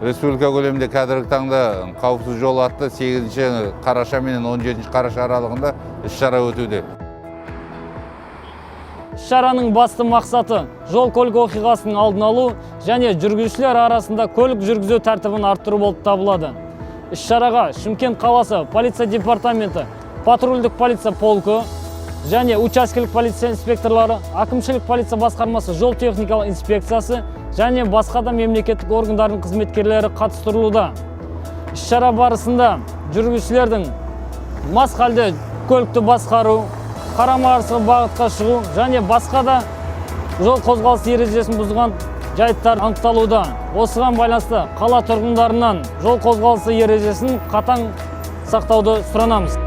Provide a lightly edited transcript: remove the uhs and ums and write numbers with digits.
Республика көлемінде қазіргі таңда қауіпсіз жол атты 8 қараша менен 17 қараша аралығында іс-шара өтуде. Шараның басты мақсаты жол көлік оқиғасының алдын алу және жүргізушілер арасында көлік жүргізу тәртібін арттыру болып табылады. Іс-шараға Шымкент қаласы полиция департаменті, патрульдік полиция полкі және учаскелік полиция инспекторлары, әкімшілік полиция басқармасы, жол техникалық инспекциясы және басқа да мемлекеттік органдардың қызметкерлері қатыстырылуда. Іс-шара барысында жүргізушілердің мас халде көлікті басқару, қарама-қарсы бағытқа шығу және басқа да жол қозғалысы ережесін бұзған жайттар анықталуда. Осыған байланысты қала тұрғындарынан жол қозғалысы ережесін қатаң сақтауды сұранамыз.